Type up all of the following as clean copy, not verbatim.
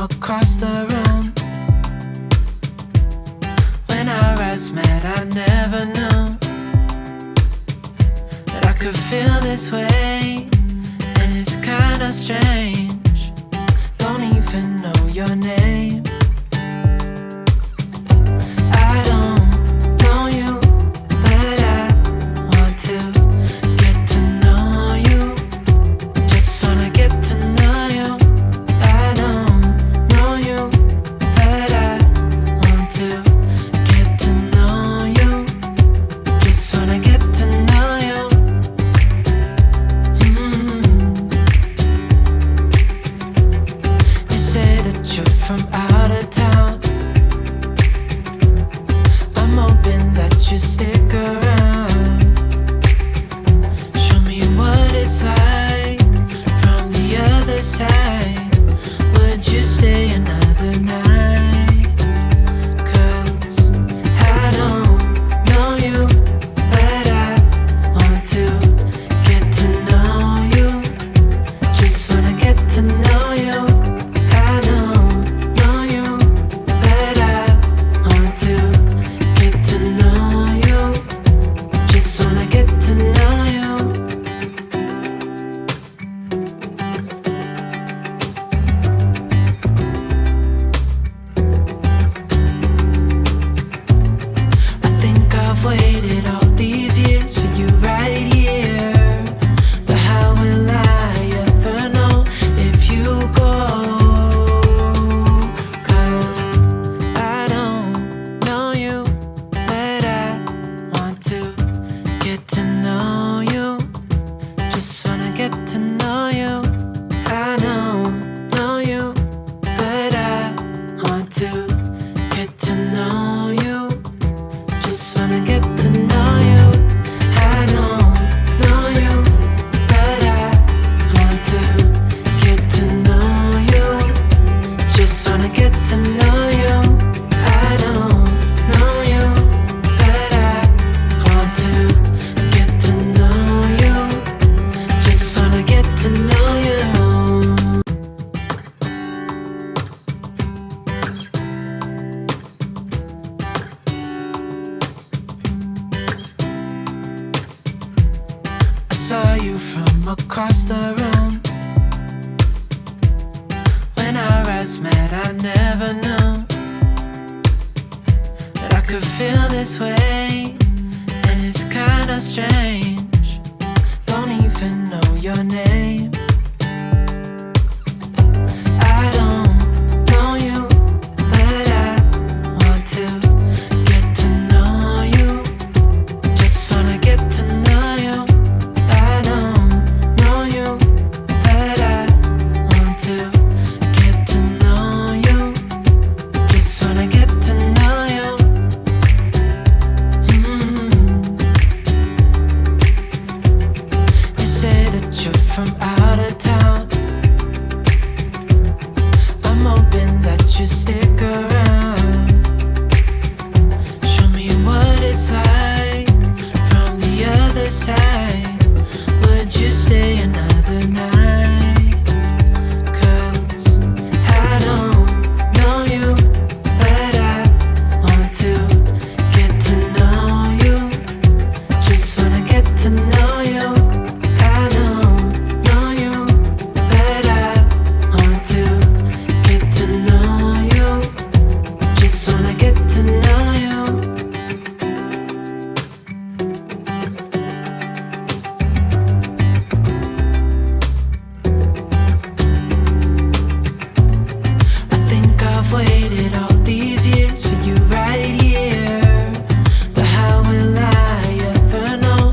across the room. When our eyes met, I never knew that I could feel this way, and it's kinda strange. Don't even know your name. I don't know you, but I want to get to know you. Just wanna get to know you. I don't know you, but I want to get to know you. Just wanna get to know you. You say that you're from out of town. I'm hoping that you stick around. Show me what it's like from the other side. Would you stay another night? 'Cause I don't know you, but I want to get to know you. Just wanna get to know you. I don't know you, but I want to get to know you. Just wanna get to know you. I think I've waited all these years for you right here. But how will I ever know if you go? 'Cause I don't know you, but I want to get to know you. Just wanna get to know you. I don't know you, but I want to get to know you. Just wanna get to know you. I don't know you, but I want to get to know you. Just wanna get to know you. I don't know you, but I want to get to know you. Just wanna get to know you. I saw you from across the room. When our eyes met, I never knew that I could feel this way, and it's kinda strange. Don't even know your name. I don't know you, but I want to get to know you. Just wanna get to know you. I don't know you, but I want to get to know you. Just wanna get to know you. You say that you're from out of town. I'm hoping that you stick around. Show me what it's like from the other side. Would you stay another night? 'Cause I don't know you, but I want to get to know you. Just wanna get to know you. I don't know you, but I want to get to know you. Just wanna get to know you. I think I've waited all these years for you right here. But how will I ever know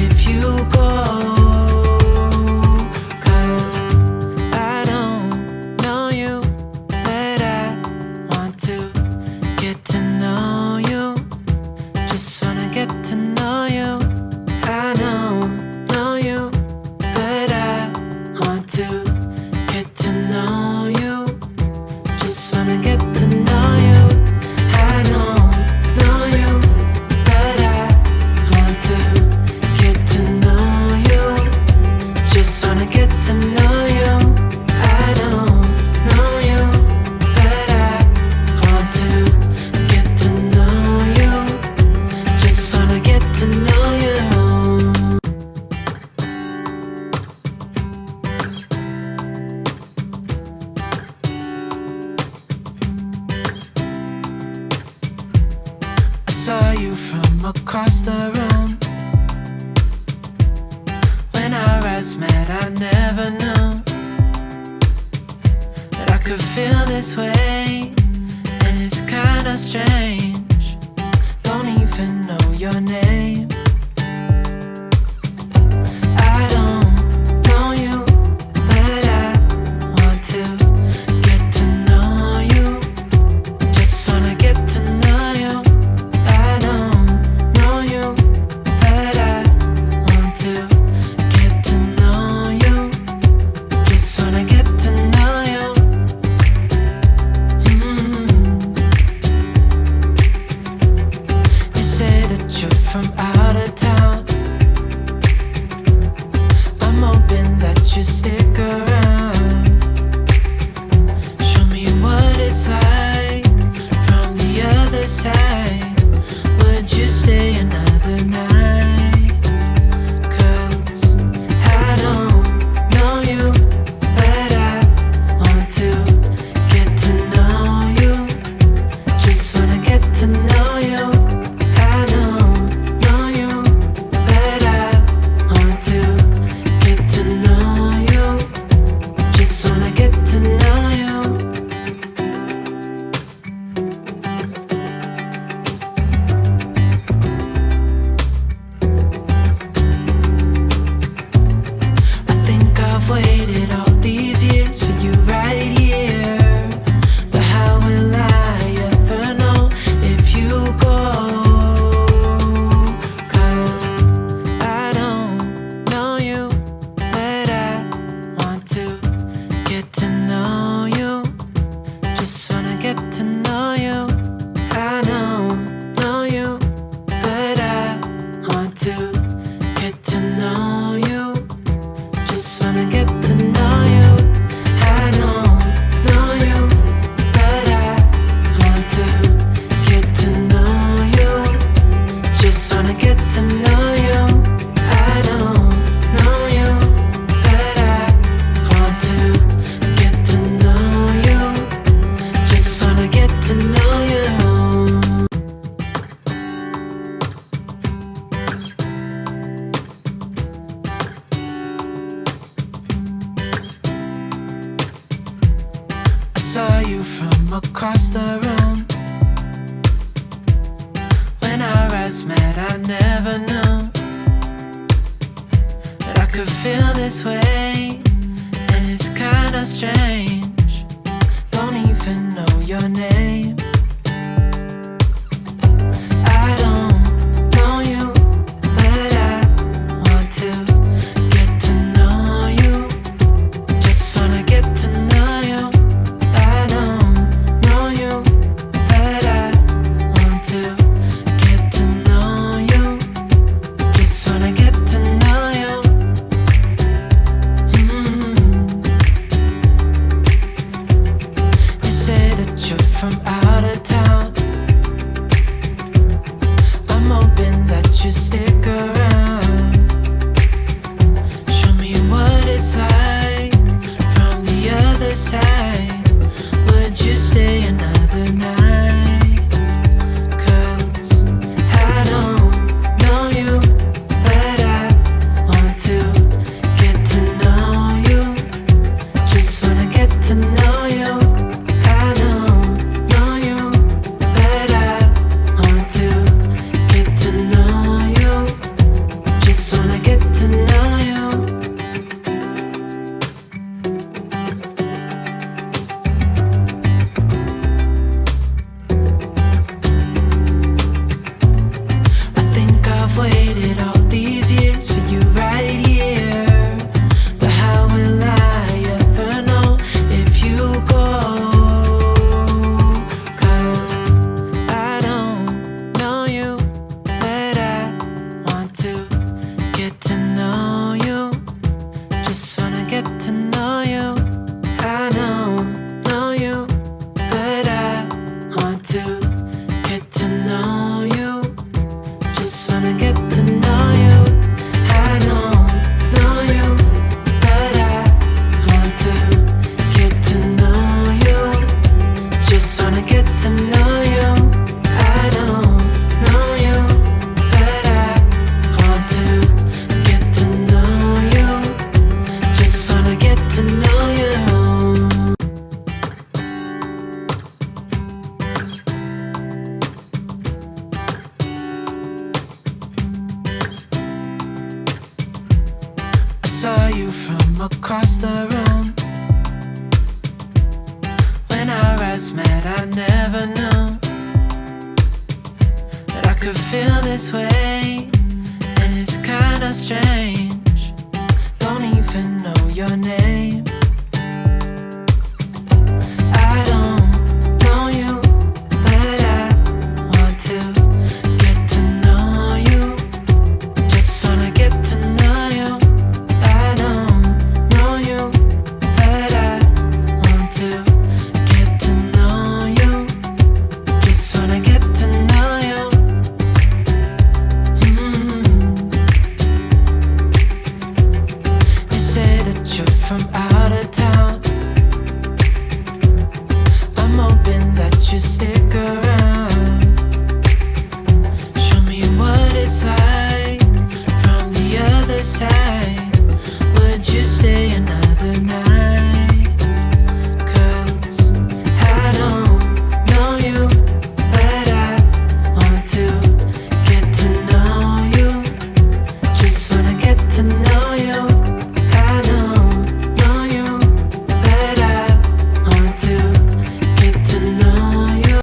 if you go? 'Cause I don't know you, but I want to get to know you. Just wanna get to know you. I don't know you, but I want to get to know you. Just wanna get to know you. I don't know you, but I want to get to know you. Just wanna get to know you. I don't know you, saw you from across the room. When our eyes met, I never knew that I could feel this way. And it's kinda strange, don't even know your name. I don't know you, but I want to get to know you. Just wanna get to know you. I don't know you, but I want to get to know you. Just wanna get to know you. You say that you're from out of town. I'm hoping that you stick around. Show me what it's like from the other side. Would you stay another night? 'Cause I don't know you, but I want to get to know you. Just wanna get to know you. I don't know you, but I want to get to know you. Just wanna get to know you. I think I've waited all these years for you right here. But how will I ever know if you go? 'Cause I don't know you, but I want to get to know you. Just wanna get to know you. I don't know you, but I want to get to know you. Just wanna get to know you. I don't know you, but I want to get to know you. Just wanna get to know you. I don't know you, but I want to get to know you. Just wanna get to know you. I saw you from across the room. When our eyes met, I never knew that I could feel this way. And it's kinda strange, don't even know your name. I don't know you, but I want to get to know you. Just wanna get to know you. I don't know you, but I want to get to know you. Just wanna get to know you. you from across the room. When our eyes met, I never knew that I could feel this way, and it's kinda strange.